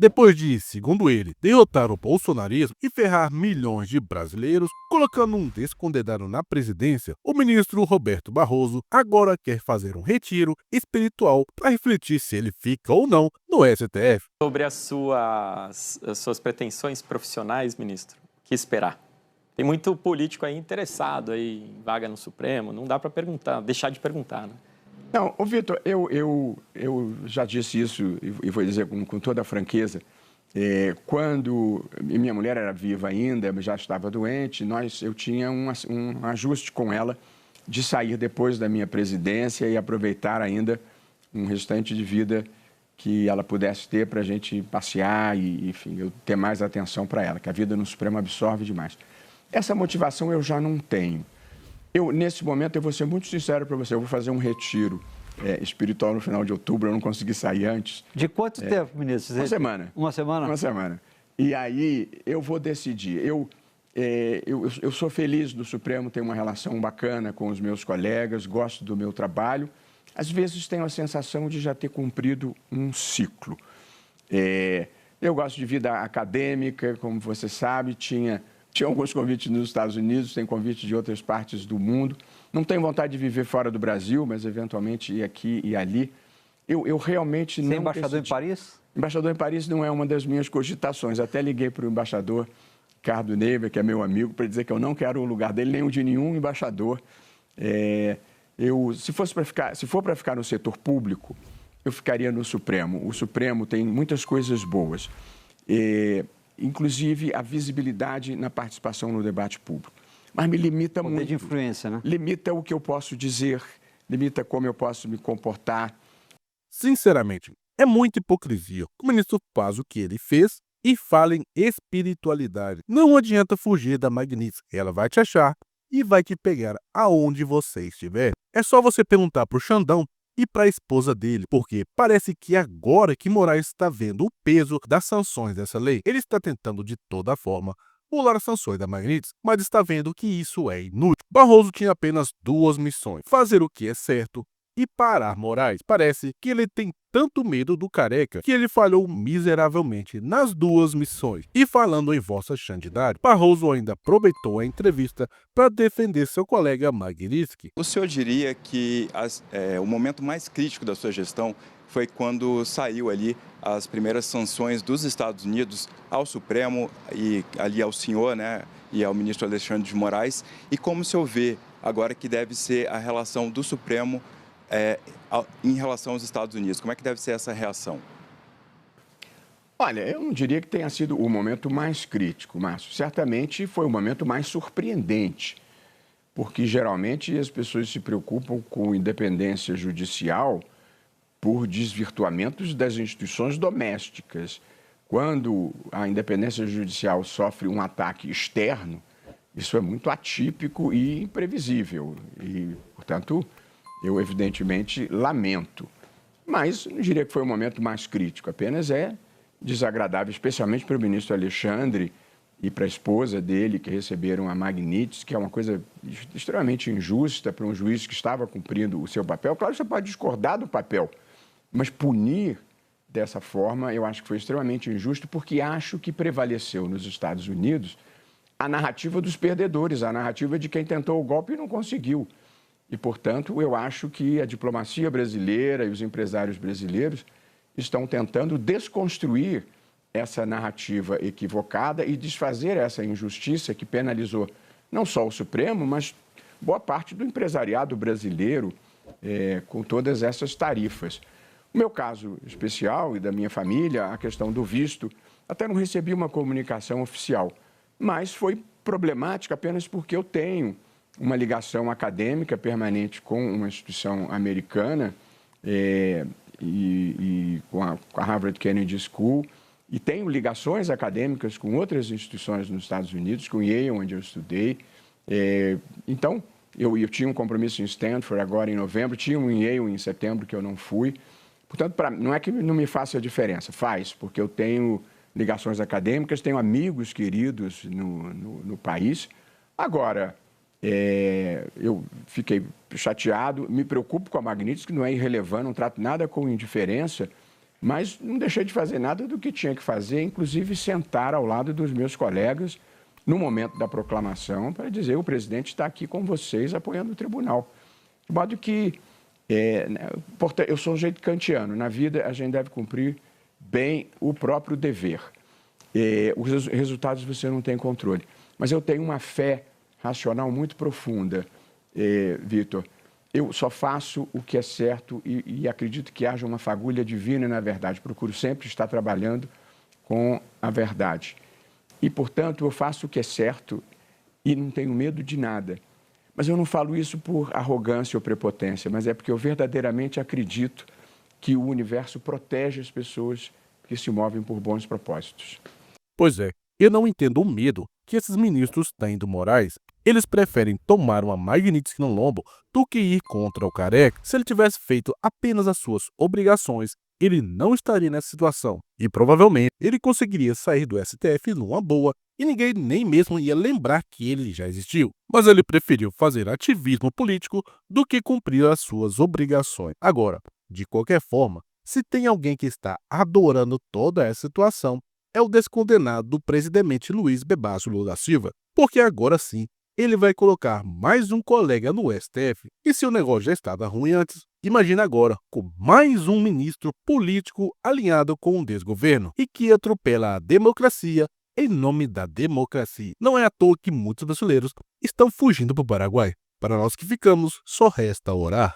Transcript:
Depois de, segundo ele, derrotar o bolsonarismo e ferrar milhões de brasileiros, colocando um descondenado na presidência, o ministro Roberto Barroso agora quer fazer um retiro espiritual para refletir se ele fica ou não no STF. Sobre as suas pretensões profissionais, ministro, o que esperar? Tem muito político aí interessado aí em vaga no Supremo, não dá para deixar de perguntar, né? Não, ô Vitor, eu já disse isso e vou dizer com toda a franqueza. Quando minha mulher era viva ainda, já estava doente, eu tinha um ajuste com ela de sair depois da minha presidência e aproveitar ainda um restante de vida que ela pudesse ter para a gente passear e, enfim, eu ter mais atenção para ela, que a vida no Supremo absorve demais. Essa motivação eu já não tenho. Nesse momento, eu vou ser muito sincero para você, eu vou fazer um retiro espiritual no final de outubro, eu não consegui sair antes. De quanto tempo, ministro? Uma semana. Uma semana? Uma semana. E aí eu vou decidir. Eu sou feliz do Supremo, tenho uma relação bacana com os meus colegas, gosto do meu trabalho. Às vezes tenho a sensação de já ter cumprido um ciclo. Eu gosto de vida acadêmica, como você sabe, tinha alguns convites nos Estados Unidos, tem convites de outras partes do mundo. Não tenho vontade de viver fora do Brasil, mas eventualmente ir aqui e ali. Eu realmente não decidi. Embaixador em Paris? Embaixador em Paris não é uma das minhas cogitações. Até liguei para o embaixador Ricardo Neiva, que é meu amigo, para dizer que eu não quero o lugar dele, nem o de nenhum embaixador. Se for para ficar no setor público, eu ficaria no Supremo. O Supremo tem muitas coisas boas. Inclusive a visibilidade na participação no debate público. Mas me limita muito. Poder de influência, né? Limita o que eu posso dizer, limita como eu posso me comportar. Sinceramente, é muita hipocrisia. O ministro faz o que ele fez e fala em espiritualidade. Não adianta fugir da Magnitsky. Ela vai te achar e vai te pegar aonde você estiver. É só você perguntar pro Xandão e para a esposa dele, porque parece que agora que Moraes está vendo o peso das sanções dessa lei, ele está tentando de toda forma pular as sanções da Magnitsky, mas está vendo que isso é inútil. Barroso tinha apenas duas missões: fazer o que é certo e parar Moraes. Parece que ele tem tanto medo do Careca que ele falhou miseravelmente nas duas missões. E falando em Vossa Santidade, Barroso ainda aproveitou a entrevista para defender seu colega Magnitsky. O senhor diria que o momento mais crítico da sua gestão foi quando saiu ali as primeiras sanções dos Estados Unidos ao Supremo e ali ao senhor, né, e ao ministro Alexandre de Moraes, e como o senhor vê agora que deve ser a relação do Supremo em relação aos Estados Unidos? Como é que deve ser essa reação? Olha, eu não diria que tenha sido o momento mais crítico, Márcio. Certamente foi o momento mais surpreendente, porque geralmente as pessoas se preocupam com independência judicial por desvirtuamentos das instituições domésticas. Quando a independência judicial sofre um ataque externo, isso é muito atípico e imprevisível. E, portanto, eu evidentemente lamento. Mas não diria que foi o momento mais crítico, apenas é desagradável, especialmente para o ministro Alexandre e para a esposa dele, que receberam a Magnitsky, que é uma coisa extremamente injusta para um juiz que estava cumprindo o seu papel. Claro que você pode discordar do papel, mas punir dessa forma eu acho que foi extremamente injusto, porque acho que prevaleceu nos Estados Unidos a narrativa dos perdedores, a narrativa de quem tentou o golpe e não conseguiu. E, portanto, eu acho que a diplomacia brasileira e os empresários brasileiros estão tentando desconstruir essa narrativa equivocada e desfazer essa injustiça que penalizou não só o Supremo, mas boa parte do empresariado brasileiro com todas essas tarifas. O meu caso especial e da minha família, a questão do visto, até não recebi uma comunicação oficial, mas foi problemática apenas porque eu tenho uma ligação acadêmica permanente com uma instituição americana e com a Harvard Kennedy School, e tenho ligações acadêmicas com outras instituições nos Estados Unidos, com Yale, onde eu estudei. Então, eu tinha um compromisso em Stanford agora em novembro, tinha um em Yale em setembro que eu não fui. Portanto, não é que não me faça a diferença, faz, porque eu tenho ligações acadêmicas, tenho amigos queridos no país. Agora, eu fiquei chateado, me preocupo com a Magnitsky, que não é irrelevante, não trato nada com indiferença, mas não deixei de fazer nada do que tinha que fazer, inclusive sentar ao lado dos meus colegas no momento da proclamação para dizer: o presidente está aqui com vocês apoiando o tribunal. De modo que eu sou um jeito kantiano. Na vida, a gente deve cumprir bem o próprio dever. Os resultados você não tem controle. Mas eu tenho uma fé racional muito profunda, Vitor. Eu só faço o que é certo e acredito que haja uma fagulha divina na verdade. Procuro sempre estar trabalhando com a verdade. E, portanto, eu faço o que é certo e não tenho medo de nada. Mas eu não falo isso por arrogância ou prepotência, mas é porque eu verdadeiramente acredito que o universo protege as pessoas que se movem por bons propósitos. Pois é, eu não entendo o medo que esses ministros têm do Moraes. Eles preferem tomar uma Magnitsky no lombo do que ir contra o Careca. Se ele tivesse feito apenas as suas obrigações, ele não estaria nessa situação. E provavelmente ele conseguiria sair do STF numa boa e ninguém nem mesmo ia lembrar que ele já existiu. Mas ele preferiu fazer ativismo político do que cumprir as suas obrigações. Agora, de qualquer forma, se tem alguém que está adorando toda essa situação, é o descondenado presidente Luiz Bebácio Lula da Silva, porque agora sim ele vai colocar mais um colega no STF. E se o negócio já estava ruim antes, imagina agora com mais um ministro político alinhado com o desgoverno e que atropela a democracia em nome da democracia. Não é à toa que muitos brasileiros estão fugindo para o Paraguai. Para nós que ficamos, só resta orar.